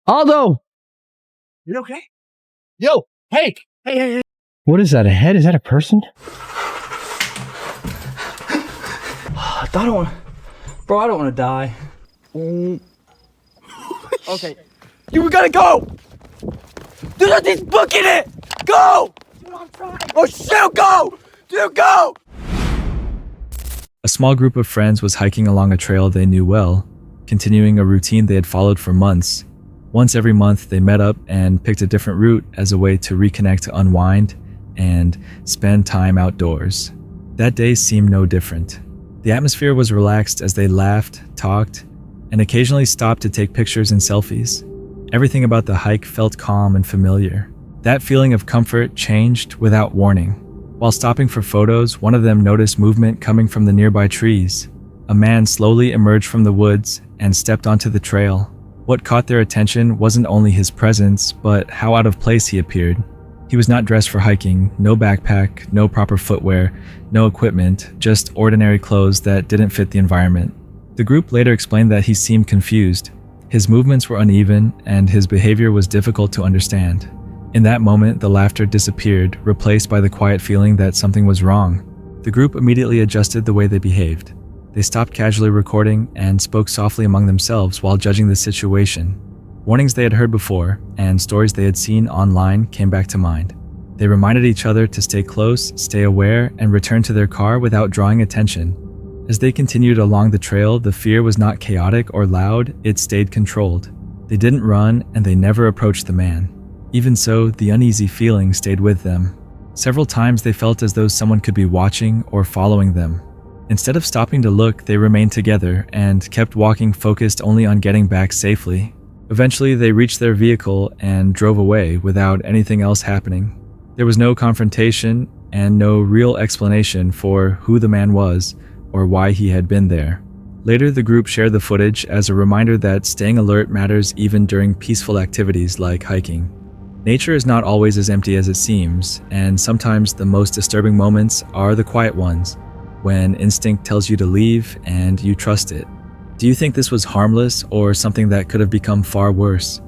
Aldo! You okay? Yo, hey! Hey. What is that, a head? Is that a person? I don't want to die. Okay. You gotta go! There's nothing booking it! Go! Dude, I'm trying. Oh shit, go! Dude, go! A small group of friends was hiking along a trail they knew well, continuing a routine they had followed for months. Once every month, they met up and picked a different route as a way to reconnect, to unwind, and spend time outdoors. That day seemed no different. The atmosphere was relaxed as they laughed, talked, and occasionally stopped to take pictures and selfies. Everything about the hike felt calm and familiar. That feeling of comfort changed without warning. While stopping for photos, one of them noticed movement coming from the nearby trees. A man slowly emerged from the woods and stepped onto the trail. What caught their attention wasn't only his presence, but how out of place he appeared. He was not dressed for hiking, no backpack, no proper footwear, no equipment, just ordinary clothes that didn't fit the environment. The group later explained that he seemed confused. His movements were uneven, and his behavior was difficult to understand. In that moment, the laughter disappeared, replaced by the quiet feeling that something was wrong. The group immediately adjusted the way they behaved. They stopped casually recording and spoke softly among themselves while judging the situation. Warnings they had heard before and stories they had seen online came back to mind. They reminded each other to stay close, stay aware, and return to their car without drawing attention. As they continued along the trail, the fear was not chaotic or loud, it stayed controlled. They didn't run, and they never approached the man. Even so, the uneasy feeling stayed with them. Several times they felt as though someone could be watching or following them. Instead of stopping to look, they remained together and kept walking, focused only on getting back safely. Eventually, they reached their vehicle and drove away without anything else happening. There was no confrontation and no real explanation for who the man was or why he had been there. Later, the group shared the footage as a reminder that staying alert matters even during peaceful activities like hiking. Nature is not always as empty as it seems, and sometimes the most disturbing moments are the quiet ones, when instinct tells you to leave and you trust it. Do you think this was harmless or something that could have become far worse?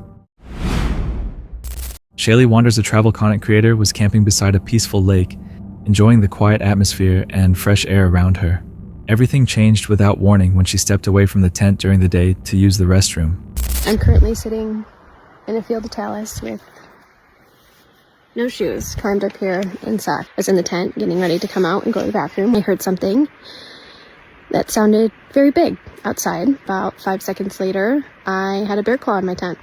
Shaylee Wanders, a travel content creator, was camping beside a peaceful lake, enjoying the quiet atmosphere and fresh air around her. Everything changed without warning when she stepped away from the tent during the day to use the restroom. I'm currently sitting in a field of talus with no shoes, climbed up here inside. I was in the tent getting ready to come out and go to the bathroom. I heard something that sounded very big outside. About 5 seconds later, I had a bear claw in my tent.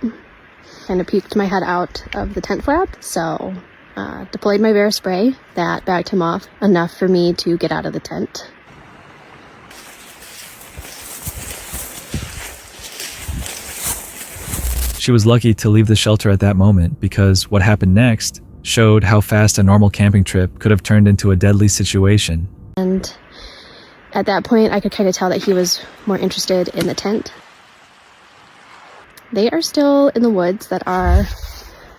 Kind of peeked my head out of the tent flap, so deployed my bear spray. That backed him off enough for me to get out of the tent. She was lucky to leave the shelter at that moment because what happened next showed how fast a normal camping trip could have turned into a deadly situation. And at that point, I could kind of tell that he was more interested in the tent. They are still in the woods that are,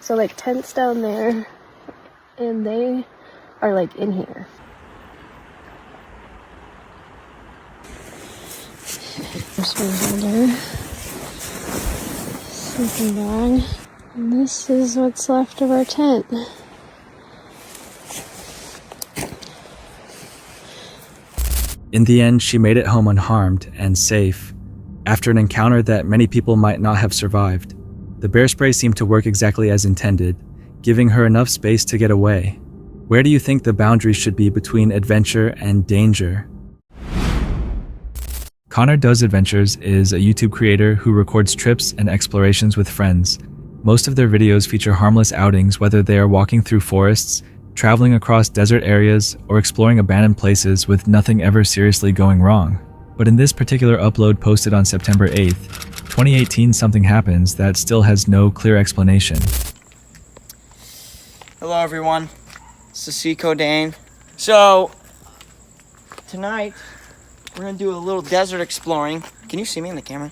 so like tents down there, and they are like in here. There's my holder, sleeping bag, and this is what's left of our tent. In the end, she made it home unharmed and safe, after an encounter that many people might not have survived. The bear spray seemed to work exactly as intended, giving her enough space to get away. Where do you think the boundary should be between adventure and danger? Connor Does Adventures is a YouTube creator who records trips and explorations with friends. Most of their videos feature harmless outings, whether they are walking through forests, traveling across desert areas, or exploring abandoned places with nothing ever seriously going wrong. But in this particular upload posted on September 8th, 2018, something happens that still has no clear explanation. Hello everyone, this is Seco Dane. So, tonight, we're gonna do a little desert exploring. Can you see me in the camera?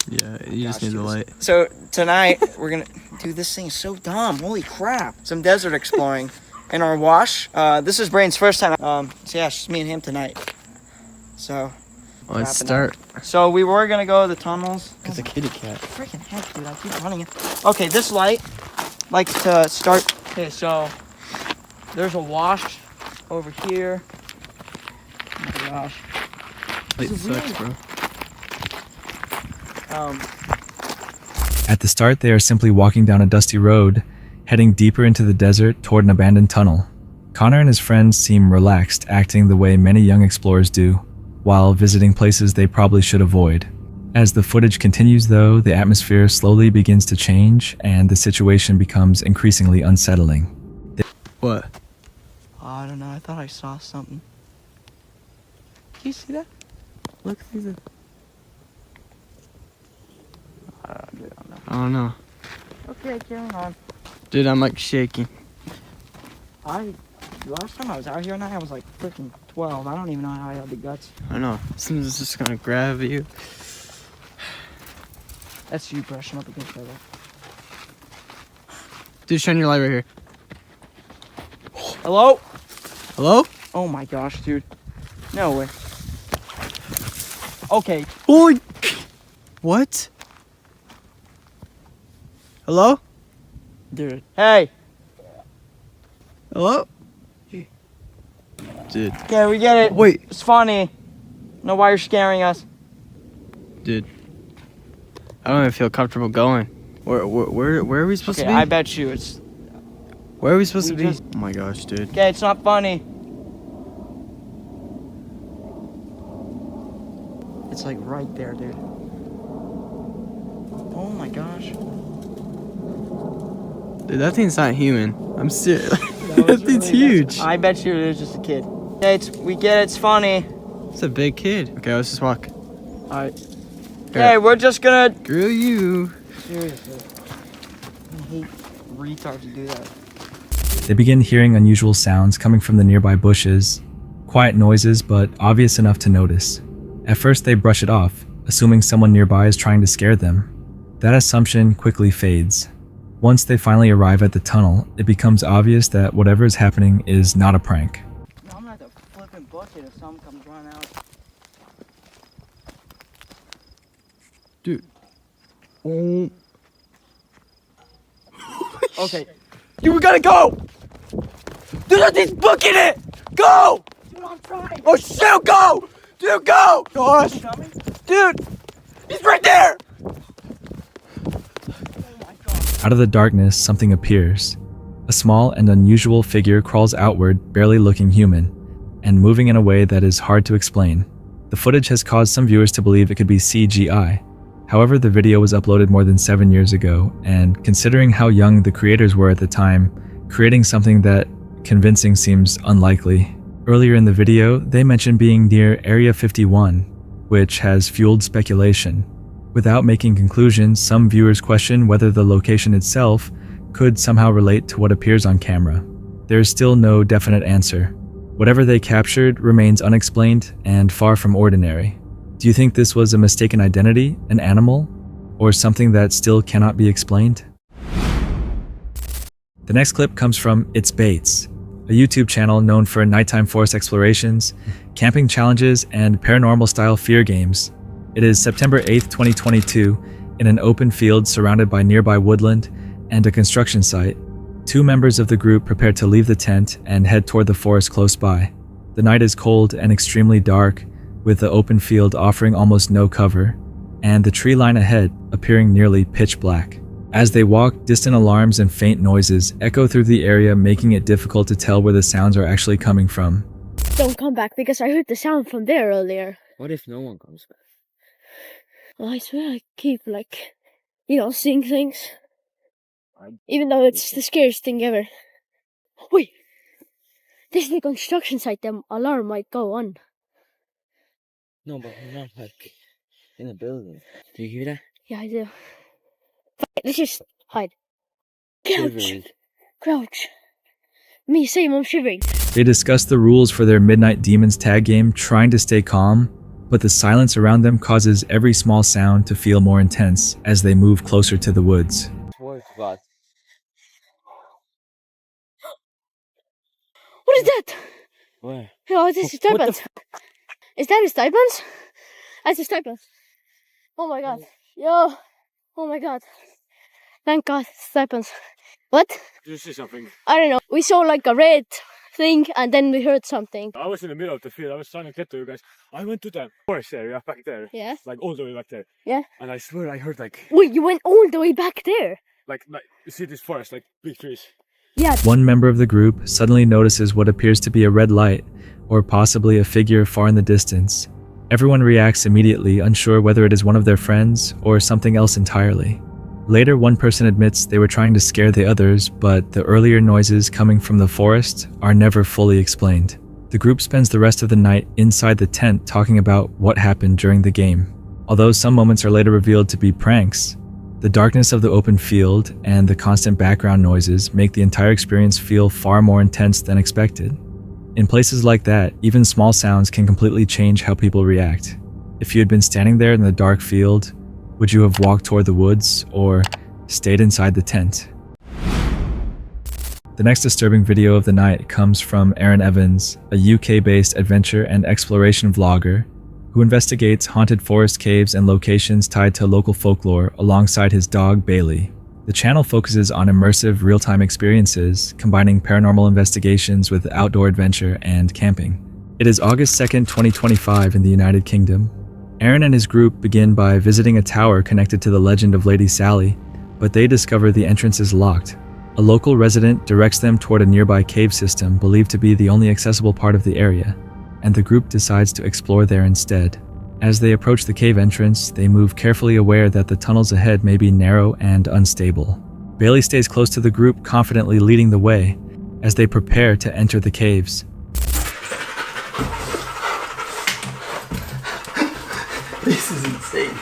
Yeah, you just need the light. So, tonight, we're gonna do this thing is so dumb, holy crap. Some desert exploring. In our wash. This is Braden's first time. So yeah, it's just me and him tonight. So Let's start. So we were gonna go to the tunnels. It's a kitty cat. Freaking heck, dude! I keep running it. Okay, this light likes to start. Okay, so there's a wash over here. Oh my gosh. Light sucks, bro. At the start, they are simply walking down a dusty road, heading deeper into the desert toward an abandoned tunnel. Connor and his friends seem relaxed, acting the way many young explorers do, while visiting places they probably should avoid. As the footage continues, though, the atmosphere slowly begins to change, and the situation becomes increasingly unsettling. What? Oh, I don't know. I thought I saw something. Can you see that? Look, these are... Dude, I don't know. I don't know. Okay, carry on. Dude, I'm like shaking. Last time I was out here, and I was like freaking 12. I don't even know how I had the guts. I know. Something's just gonna grab you. That's you brushing up against that. Dude, shine your light right here. Hello? Hello? Oh my gosh, dude. No way. Okay. Holy... What? Hello? Dude. Hey. Hello? Dude. Okay, we get it. Wait. It's funny. Know why you're scaring us. Dude. I don't even feel comfortable going. Where are we supposed Okay, to be? I bet you it's... Where are we supposed to be? just- Oh my gosh, dude. Okay, it's not funny. It's like right there, dude. Oh my gosh. Dude, that thing's not human. I'm serious. That thing's huge. I bet you it is just a kid. Okay, we get it. It's funny. It's a big kid. Okay, let's just walk. Alright. Okay, we're just gonna... Screw you. Seriously. I hate retards who do that. They begin hearing unusual sounds coming from the nearby bushes, quiet noises but obvious enough to notice. At first they brush it off, assuming someone nearby is trying to scare them. That assumption quickly fades. Once they finally arrive at the tunnel, it becomes obvious that whatever is happening is not a prank. No, I'm gonna have to flip and book it if someone comes running out. Dude. Oh. Okay. Dude, we gotta go! Dude, that thing's booking it! Go! Dude, I'm trying! Oh, shoot, go! Dude, go! Gosh! Dude! He's right there! Out of the darkness, something appears. A small and unusual figure crawls outward, barely looking human, and moving in a way that is hard to explain. The footage has caused some viewers to believe it could be CGI. However, the video was uploaded more than 7 years ago, and considering how young the creators were at the time, creating something that convincing seems unlikely. Earlier in the video, they mentioned being near Area 51, which has fueled speculation. Without making conclusions, some viewers question whether the location itself could somehow relate to what appears on camera. There is still no definite answer. Whatever they captured remains unexplained and far from ordinary. Do you think this was a mistaken identity, an animal, or something that still cannot be explained? The next clip comes from It's Bates, a YouTube channel known for nighttime forest explorations, camping challenges, and paranormal-style fear games. It is September 8th, 2022, in an open field surrounded by nearby woodland and a construction site. Two members of the group prepare to leave the tent and head toward the forest close by. The night is cold and extremely dark, with the open field offering almost no cover, and the tree line ahead appearing nearly pitch black. As they walk, distant alarms and faint noises echo through the area, making it difficult to tell where the sounds are actually coming from. Don't come back because I heard the sound from there earlier. What if no one comes back? Well, I swear I keep, seeing things. Even though it's the scariest thing ever. Wait! This is the construction site, the alarm might go on. No, but we're not in a building. Do you hear that? Yeah, I do. Let's just hide. Crouch! Shivering. Crouch! Me, same, I'm shivering. They discuss the rules for their Midnight Demons tag game, trying to stay calm, but the silence around them causes every small sound to feel more intense as they move closer to the woods. Work, but What is that? where? Oh, this is What the diamonds. Is that his diamonds? I just typed it. Oh my god. Yo. Oh my god. Thank god. Stipends. What? Did you see something? I don't know. We saw like a red thing and then we heard something. I was in the middle of the field. I was trying to get to you guys. I went to the forest area back there. Yeah. Like all the way back there. Yeah. And I swear I heard like... Wait, you went all the way back there? Like you see this forest, like big trees. Yeah. One member of the group suddenly notices what appears to be a red light, or possibly a figure far in the distance. Everyone reacts immediately, unsure whether it is one of their friends or something else entirely. Later, one person admits they were trying to scare the others, but the earlier noises coming from the forest are never fully explained. The group spends the rest of the night inside the tent talking about what happened during the game. Although some moments are later revealed to be pranks, the darkness of the open field and the constant background noises make the entire experience feel far more intense than expected. In places like that, even small sounds can completely change how people react. If you had been standing there in the dark field, would you have walked toward the woods or stayed inside the tent? The next disturbing video of the night comes from Aaron Evans, a UK-based adventure and exploration vlogger who investigates haunted forest caves and locations tied to local folklore alongside his dog Bailey. The channel focuses on immersive real-time experiences, combining paranormal investigations with outdoor adventure and camping. It is August 2nd, 2025 in the United Kingdom. Aaron and his group begin by visiting a tower connected to the legend of Lady Sally, but they discover the entrance is locked. A local resident directs them toward a nearby cave system believed to be the only accessible part of the area, and the group decides to explore there instead. As they approach the cave entrance, they move carefully, aware that the tunnels ahead may be narrow and unstable. Bailey stays close to the group, confidently leading the way as they prepare to enter the caves. This is insane.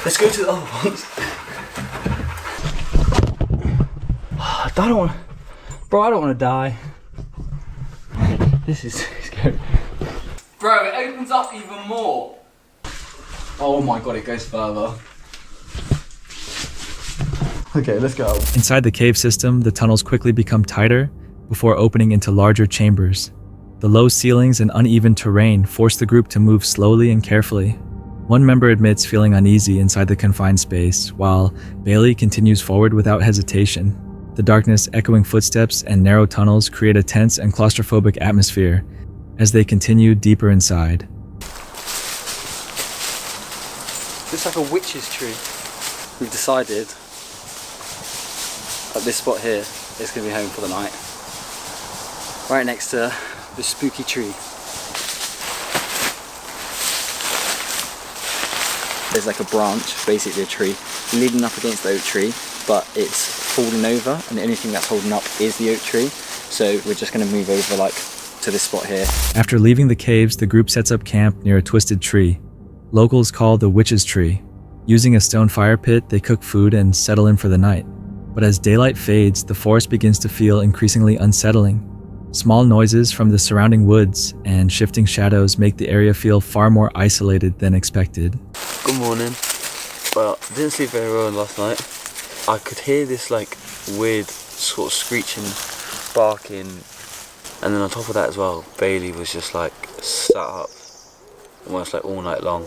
Let's go to the other ones. I don't want... Bro, I don't want to die. This is scary. Bro, it opens up even more. Oh my god, it goes further. Okay, let's go. Inside the cave system, the tunnels quickly become tighter before opening into larger chambers. The low ceilings and uneven terrain force the group to move slowly and carefully. One member admits feeling uneasy inside the confined space, while Bailey continues forward without hesitation. The darkness, echoing footsteps, and narrow tunnels create a tense and claustrophobic atmosphere as they continue deeper inside. Looks like a witch's tree. We've decided that this spot here is going to be home for the night. Right next to the spooky tree. There's like a branch, basically a tree, leaning up against the oak tree, but it's fallen over and the only thing that's holding up is the oak tree. So we're just going to move over like to this spot here. After leaving the caves, the group sets up camp near a twisted tree. Locals call the witch's tree. Using a stone fire pit, they cook food and settle in for the night. But as daylight fades, the forest begins to feel increasingly unsettling. Small noises from the surrounding woods and shifting shadows make the area feel far more isolated than expected. Good morning. Well, I didn't sleep very well last night. I could hear this like weird sort of screeching, barking, and then on top of that as well, Bailey was just like sat up almost like all night long.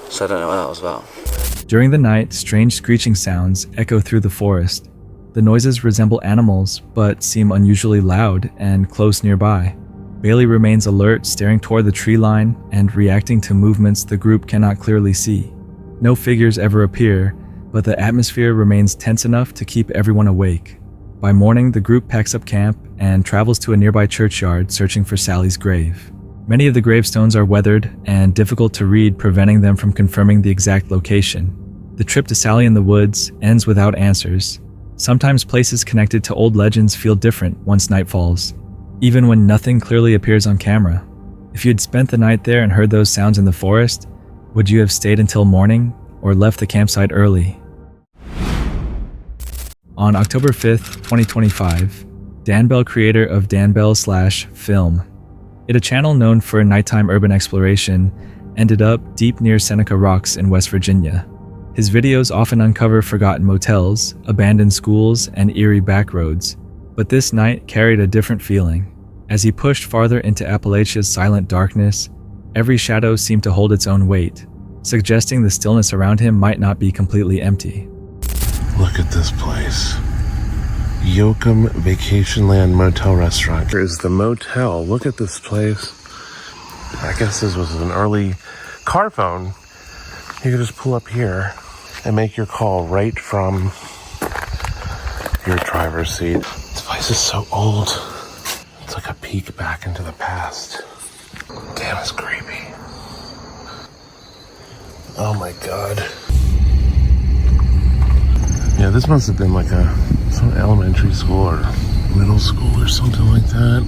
So I don't know what that was about. During the night, strange screeching sounds echo through the forest. The noises resemble animals, but seem unusually loud and close nearby. Bailey remains alert, staring toward the tree line and reacting to movements the group cannot clearly see. No figures ever appear, but the atmosphere remains tense enough to keep everyone awake. By morning, the group packs up camp and travels to a nearby churchyard searching for Sally's grave. Many of the gravestones are weathered and difficult to read, preventing them from confirming the exact location. The trip to Sally in the woods ends without answers. Sometimes places connected to old legends feel different once night falls, even when nothing clearly appears on camera. If you had spent the night there and heard those sounds in the forest, would you have stayed until morning or left the campsite early? On October 5th, 2025, Dan Bell, creator of Dan Bell/Film, a channel known for nighttime urban exploration, ended up deep near Seneca Rocks in West Virginia. His videos often uncover forgotten motels, abandoned schools, and eerie backroads, but this night carried a different feeling. As he pushed farther into Appalachia's silent darkness, Every shadow seemed to hold its own weight, suggesting the stillness around him might not be completely empty. Look at this place. Yoakum Vacationland Motel Restaurant. Here is the motel. Look at this place. I guess this was an early car phone. You could just pull up here and make your call right from your driver's seat. This place is so old. It's like a peek back into the past. Damn, it's creepy. Oh my god. Yeah, this must have been like some elementary school or middle school or something like that.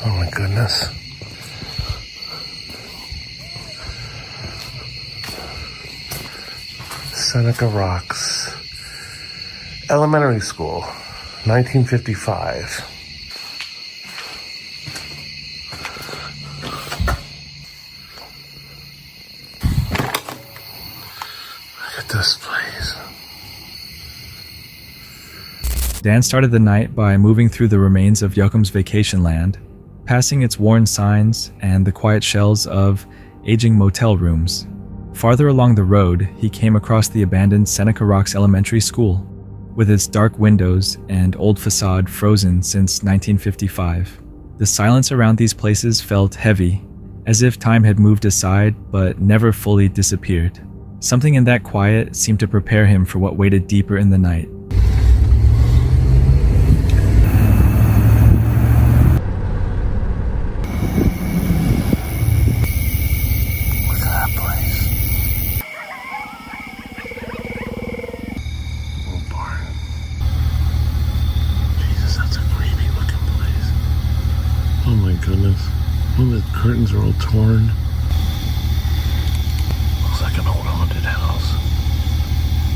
Oh my goodness. Seneca Rocks Elementary School, 1955. Look at this place. Dan started the night by moving through the remains of Yoakum's vacation land, passing its worn signs and the quiet shells of aging motel rooms. Farther along the road, he came across the abandoned Seneca Rocks Elementary School, with its dark windows and old facade frozen since 1955. The silence around these places felt heavy, as if time had moved aside but never fully disappeared. Something in that quiet seemed to prepare him for what waited deeper in the night. Oh my goodness. Oh, the curtains are all torn. Looks like an old haunted house.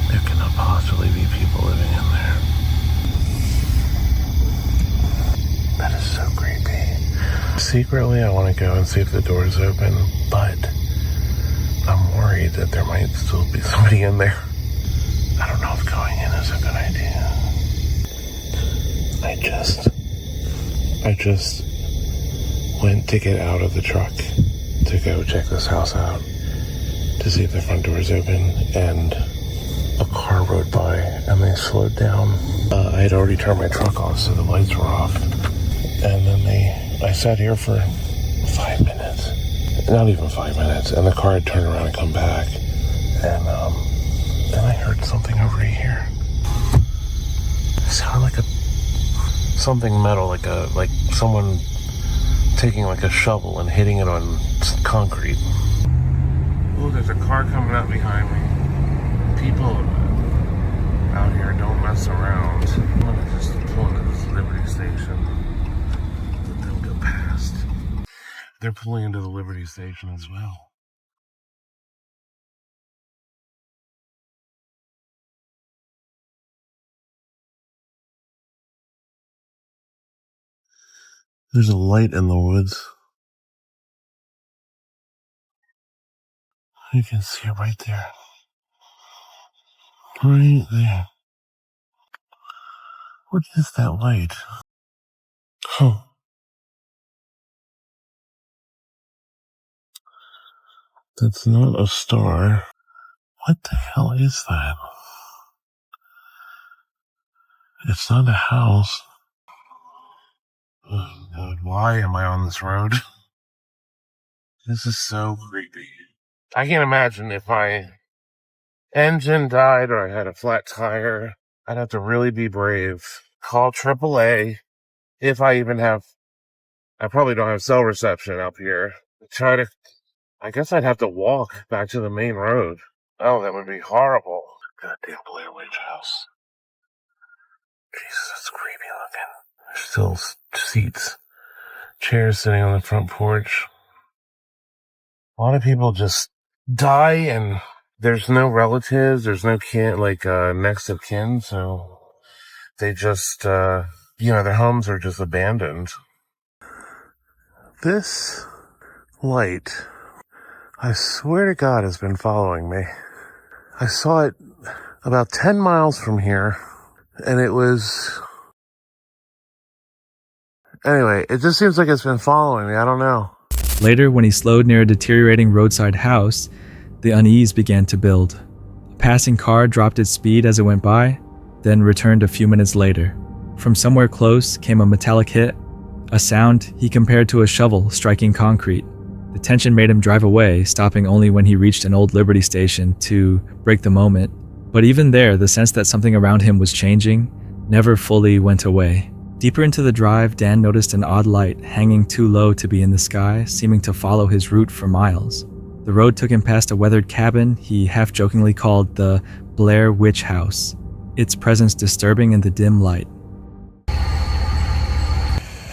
There cannot possibly be people living in there. That is so creepy. Secretly, I want to go and see if the door's open, but I'm worried that there might still be somebody in there. I don't know if going in is a good idea. I just went to get out of the truck to go check this house out to see if the front door is open, and a car rode by and they slowed down. I had already turned my truck off, so the lights were off, and then I sat here for 5 minutes, not even 5 minutes, and the car had turned around and come back, and then I heard something over here. It sounded like something metal, like someone taking like a shovel and hitting it on concrete. Oh, there's a car coming up behind me. People out here don't mess around. I'm gonna just pull into this Liberty station. Let them go past. They're pulling into the Liberty station as well. There's a light in the woods. You can see it right there. Right there. What is that light? Huh. That's not a star. What the hell is that? It's not a house. Oh God, why am I on this road? This is so creepy. I can't imagine if my engine died or I had a flat tire. I'd have to really be brave. Call AAA if I even have. I probably don't have cell reception up here. I guess I'd have to walk back to the main road. Oh, that would be horrible. Goddamn Blair Witch House. Jesus, that's creepy looking. There's still seats, chairs sitting on the front porch. A lot of people just die and there's no relatives, there's no next of kin, so they just, their homes are just abandoned. This light, I swear to God, has been following me. I saw it about 10 miles from here, and it was Anyway, it just seems like it's been following me. I don't know. Later, when he slowed near a deteriorating roadside house, the unease began to build. A passing car dropped its speed as it went by, then returned a few minutes later. From somewhere close came a metallic hit, a sound he compared to a shovel striking concrete. The tension made him drive away, stopping only when he reached an old Liberty station to break the moment. But even there, the sense that something around him was changing never fully went away. Deeper into the drive, Dan noticed an odd light hanging too low to be in the sky, seeming to follow his route for miles. The road took him past a weathered cabin he half-jokingly called the Blair Witch House, its presence disturbing in the dim light.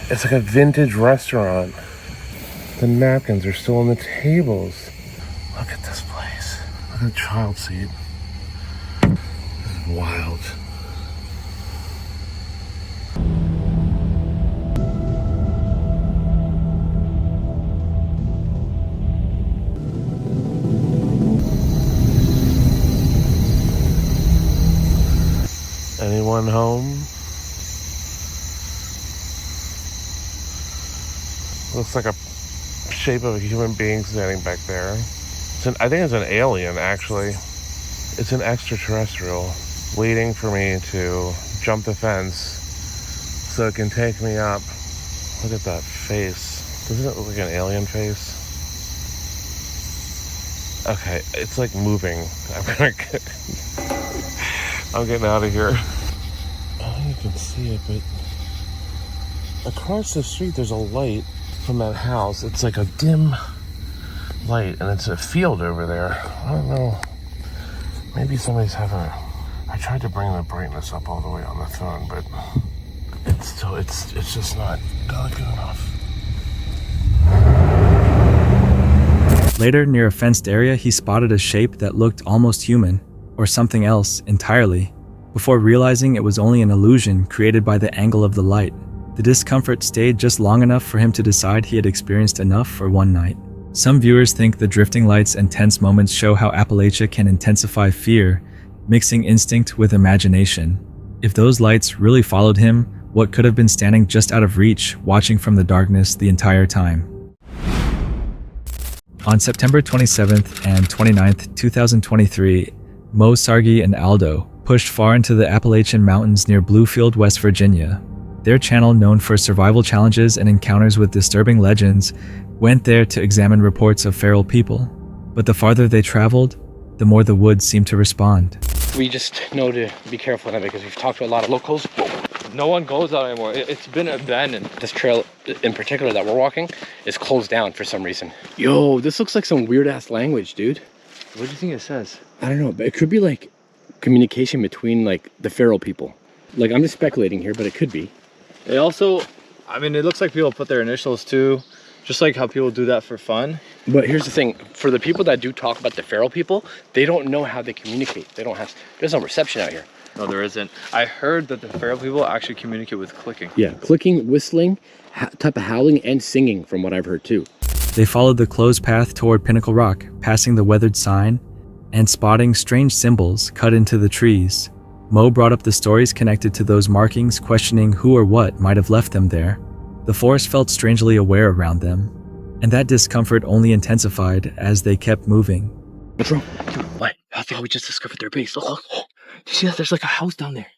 It's like a vintage restaurant. The napkins are still on the tables. Look at this place. Look at the child seat. This is wild. Anyone home? Looks like a shape of a human being standing back there. I think it's an alien, actually. It's an extraterrestrial waiting for me to jump the fence so it can take me up. Look at that face. Doesn't it look like an alien face? Okay, it's like moving. I'm getting out of here. I don't know if you can see it, but across the street there's a light from that house. It's like a dim light, and it's a field over there. I don't know. Maybe somebody's having I tried to bring the brightness up all the way on the phone, but it's just not good enough. Later, near a fenced area, he spotted a shape that looked almost human, or something else entirely, before realizing it was only an illusion created by the angle of the light. The discomfort stayed just long enough for him to decide he had experienced enough for one night. Some viewers think the drifting lights and tense moments show how Appalachia can intensify fear, mixing instinct with imagination. If those lights really followed him, what could have been standing just out of reach, watching from the darkness the entire time? On September 27th and 29th, 2023, Mo, Sargi, and Aldo pushed far into the Appalachian Mountains near Bluefield, West Virginia. Their channel, known for survival challenges and encounters with disturbing legends, went there to examine reports of feral people. But the farther they traveled, the more the woods seemed to respond. We just know to be careful of it because we've talked to a lot of locals. No one goes out anymore. It's been abandoned. This trail in particular that we're walking is closed down for some reason. Yo, this looks like some weird ass language, dude. What do you think it says? I don't know, but it could be like communication between like the feral people. Like, I'm just speculating here, but it could be. It also, I mean, it looks like people put their initials too, just like how people do that for fun. But here's the thing, for the people that do talk about the feral people, they don't know how they communicate. There's no reception out here. No, there isn't. I heard that the feral people actually communicate with clicking. Yeah, clicking, whistling, type of howling, and singing from what I've heard too. They followed the closed path toward Pinnacle Rock, passing the weathered sign, and spotting strange symbols cut into the trees. Mo brought up the stories connected to those markings, questioning who or what might have left them there. The forest felt strangely aware around them, and that discomfort only intensified as they kept moving. What's wrong? Dude, what? I thought we just discovered their base. Oh, do you see that? There's like a house down there.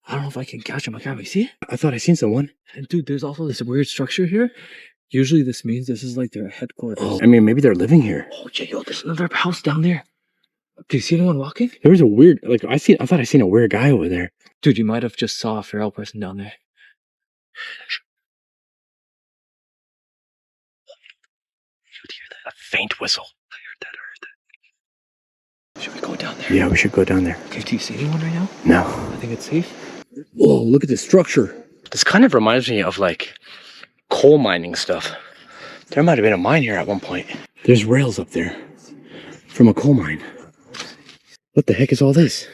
I don't know if I can catch them. I can't. See it? I thought I seen someone. And dude, there's also this weird structure here. Usually this means this is like their headquarters. Oh, I mean, maybe they're living here. Oh, yo, there's another house down there. Do you see anyone walking? There was a weird, like, I thought I seen a weird guy over there. Dude, you might have just saw a feral person down there. You'd hear that? A faint whistle. I heard that. Should we go down there? Yeah, we should go down there. Okay, do you see anyone right now? No. I think it's safe. Whoa, look at this structure. This kind of reminds me of like coal mining stuff. There might have been a mine here at one point. There's rails up there from a coal mine. What the heck is all this?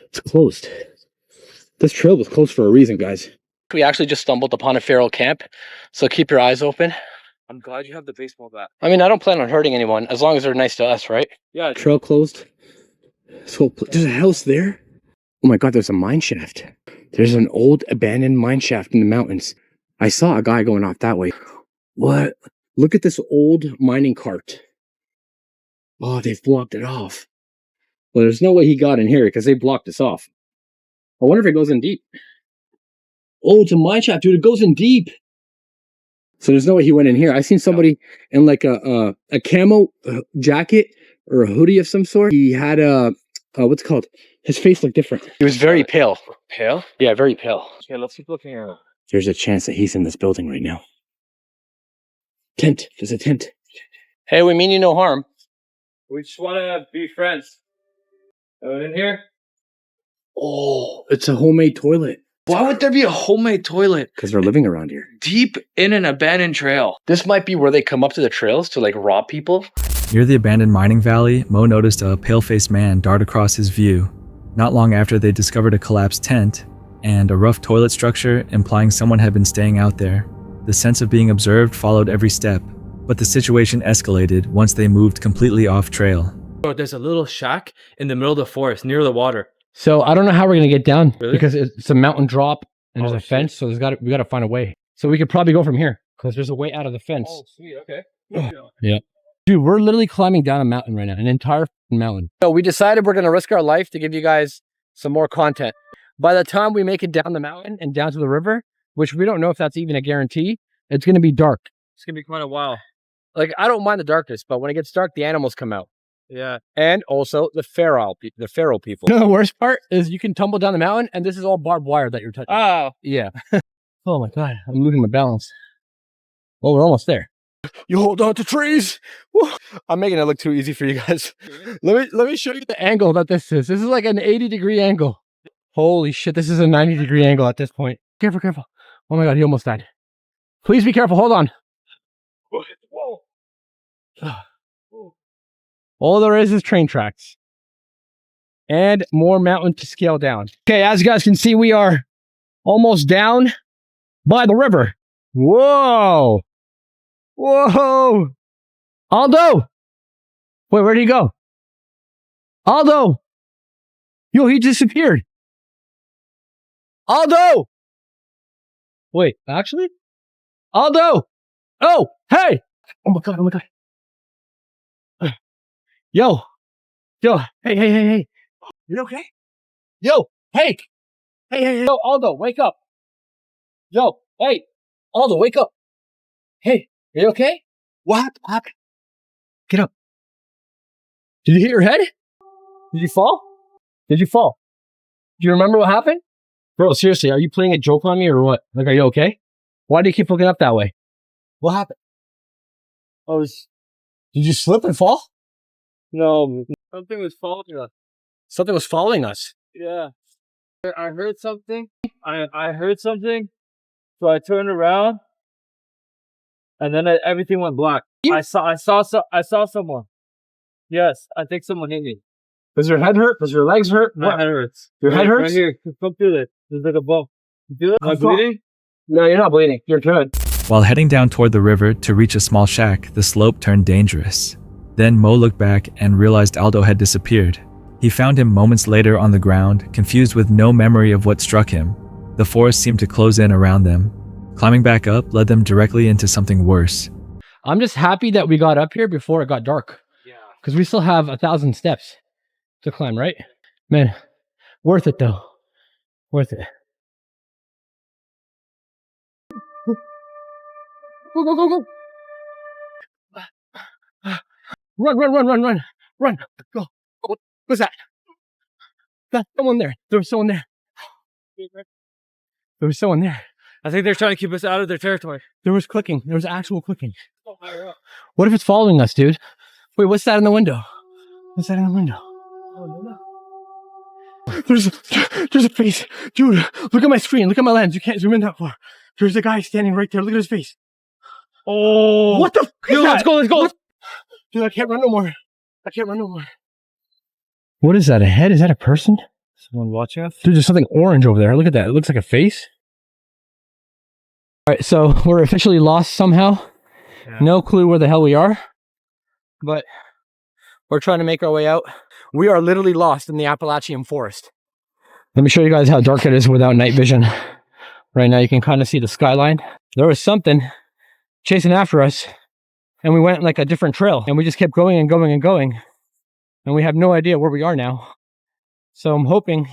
It's closed. This trail was closed for a reason, guys. We actually just stumbled upon a feral camp, so keep your eyes open. I'm glad you have the baseball bat. I mean, I don't plan on hurting anyone, as long as they're nice to us, right? Yeah. Trail closed. So there's a house there. Oh my god, there's a mine shaft. There's an old abandoned mine shaft in the mountains. I saw a guy going off that way. What? Look at this old mining cart. Oh, they've blocked it off. Well, there's no way he got in here because they blocked us off. I wonder if it goes in deep. Oh, it's a mine shaft, dude. It goes in deep. So there's no way he went in here. I seen somebody in like a camo jacket or a hoodie of some sort. He had a, what's it called? His face looked different. He was very pale. Pale? Yeah, very pale. Okay, let's keep looking around. There's a chance that he's in this building right now. Tent. There's a tent. Hey, we mean you no harm. We just want to be friends. In here? Oh, it's a homemade toilet. Why would there be a homemade toilet? Because they're living around here. Deep in an abandoned trail. This might be where they come up to the trails to like rob people. Near the abandoned mining valley, Mo noticed a pale-faced man dart across his view. Not long after, they discovered a collapsed tent and a rough toilet structure implying someone had been staying out there. The sense of being observed followed every step, but the situation escalated once they moved completely off trail. There's a little shack in the middle of the forest near the water. So I don't know how we're gonna get down Really? because it's a mountain drop and there's a shit. fence. So we got to find a way. So we could probably go from here because there's a way out of the fence. Oh, sweet. Okay. Yeah. Dude, we're literally climbing down a mountain right now, an entire mountain. So we decided we're gonna risk our life to give you guys some more content. By the time we make it down the mountain and down to the river, which we don't know if that's even a guarantee, it's gonna be dark. It's going to be quite a while. Like, I don't mind the darkness, but when it gets dark, the animals come out. Yeah. And also the feral people. You know, the worst part is you can tumble down the mountain and this is all barbed wire that you're touching. Oh. Yeah. Oh my God, I'm losing my balance. Well, we're almost there. You hold on to trees. Woo. I'm making it look too easy for you guys. Let me show you the angle that this is. This is like an 80-degree angle. Holy shit, this is a 90-degree angle at this point. Careful, careful. Oh my God, he almost died. Please be careful, hold on. All there is train tracks. And more mountain to scale down. Okay, as you guys can see, we are almost down by the river. Whoa! Whoa! Aldo! Wait, where'd he go? Aldo! Yo, he disappeared. Aldo! Wait, actually? Aldo! Oh, hey! Oh my God, oh my God. Yo! Yo, hey. You okay? Yo, hey! Hey, yo, Aldo, wake up. Yo, hey! Aldo, wake up. Hey, are you okay? What happened? Get up. Did you hit your head? Did you fall? Did you fall? Do you remember what happened? Bro, seriously, are you playing a joke on me or what? Like, are you okay? Why do you keep looking up that way? What happened? Did you slip and fall? No, something was following us. Something was following us. Yeah. I heard something. I heard something. So I turned around. And then everything went black. I saw someone. Yes, I think someone hit me. Does your head hurt? Does your legs hurt? My head hurts. Your head hurts? Right here. Come feel it. There's like a bump. You feel it? Am I bleeding? No, you're not bleeding. You're good. While heading down toward the river to reach a small shack, the slope turned dangerous. Then Mo looked back and realized Aldo had disappeared. He found him moments later on the ground, confused with no memory of what struck him. The forest seemed to close in around them. Climbing back up led them directly into something worse. I'm just happy that we got up here before it got dark. Yeah. Because we still have 1,000 steps to climb, right? Man, worth it though. Worth it. Go. Run. Go. What's that? That's someone there. There was someone there. There was someone there. I think they're trying to keep us out of their territory. There was clicking. There was actual clicking. What if it's following us, dude? Wait, what's that in the window? What's that in the window? There's a face. Dude, look at my screen. Look at my lens. You can't zoom in that far. There's a guy standing right there. Look at his face. Oh. What the f*** is that? Let's go. What? Dude, I can't run no more. What is that? A head? Is that a person? Someone watching us? Dude, there's something orange over there. Look at that. It looks like a face. All right, so we're officially lost somehow. Yeah. No clue where the hell we are. But we're trying to make our way out. We are literally lost in the Appalachian forest. Let me show you guys how dark it is without night vision. Right now you can kind of see the skyline. there was something chasing after us, and we went like a different trail, and we just kept going and going and going, and we have no idea where we are now. So I'm hoping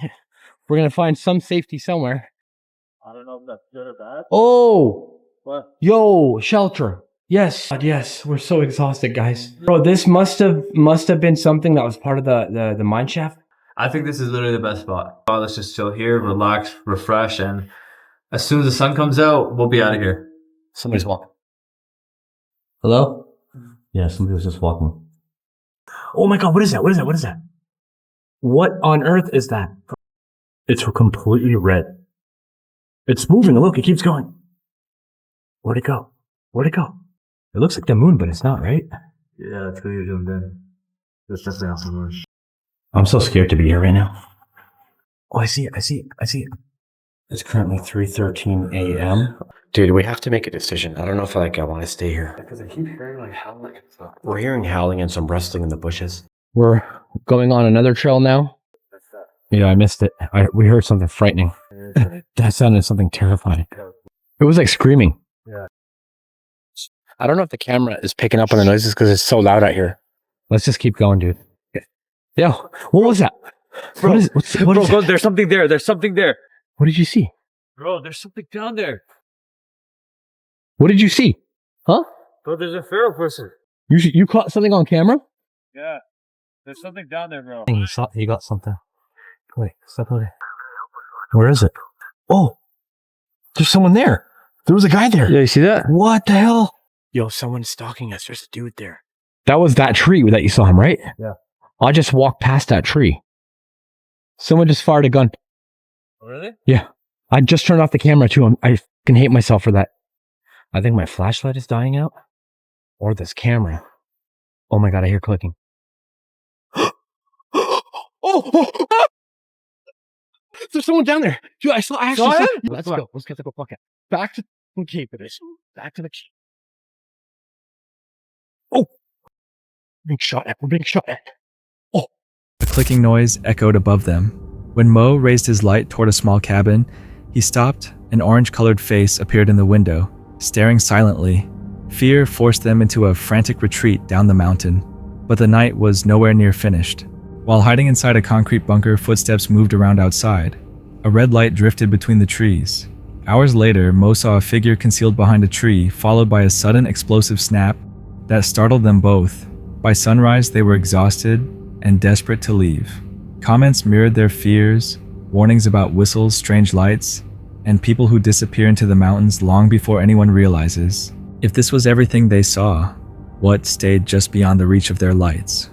we're gonna find some safety somewhere. I don't know if that's good or bad. Oh, What? yo, shelter. Yes, God, yes. We're so exhausted, guys. Bro, this must have been something that was part of the mine shaft. I think this is literally the best spot. Oh, let's just chill here, relax, refresh, and as soon as the sun comes out, we'll be out of here. Somebody's walking. Hello? Yeah, somebody was just walking. Oh my God, what is that? What is that? What is that? What on earth is that? It's completely red. It's moving. Look, it keeps going. Where'd it go? Where'd it go? It looks like the moon, but it's not, right? Yeah, it's really zoomed in. There's definitely not so much. I'm so scared to be here right now. Oh, I see it. I see it. I see it. It's currently 3:13 a.m. Dude, we have to make a decision. I don't know if I want to stay here. Because I keep hearing like howling and stuff. We're hearing howling and some rustling in the bushes. We're going on another trail now. Yeah, I missed it. We heard something frightening. That sounded something terrifying. It was like screaming. Yeah. I don't know if the camera is picking up on the noises because it's so loud out here. Let's just keep going, dude. Yo, what was that? Bro, what is that? there's something there. There's something there. What did you see? Bro, there's something down there. What did you see? Huh? Bro, there's a feral person. You caught something on camera? Yeah. There's something down there, bro. He got something. Wait, step away. Where is it? Oh, there's someone there. There was a guy there. Yeah, you see that? What the hell? Yo, someone's stalking us. There's a dude there. That was that tree that you saw him, right? Yeah. I just walked past that tree. Someone just fired a gun. Really? Yeah. I just turned off the camera too. I can hate myself for that. I think my flashlight is dying out. Or this camera. Oh my God, I hear clicking. oh! There's someone down there. Dude, I actually saw him? Let's go. Let's get to go fuck it. Back to the cape it is. Back to the cape. Oh! We're being shot at. We're being shot at. Oh! A clicking noise echoed above them. When Mo raised his light toward a small cabin, he stopped. An orange-colored face appeared in the window, staring silently. Fear forced them into a frantic retreat down the mountain, but the night was nowhere near finished. While hiding inside a concrete bunker, footsteps moved around outside. A red light drifted between the trees. Hours later, Mo saw a figure concealed behind a tree, followed by a sudden explosive snap that startled them both. By sunrise, they were exhausted and desperate to leave. Comments mirrored their fears, warnings about whistles, strange lights, and people who disappear into the mountains long before anyone realizes. If this was everything they saw, what stayed just beyond the reach of their lights?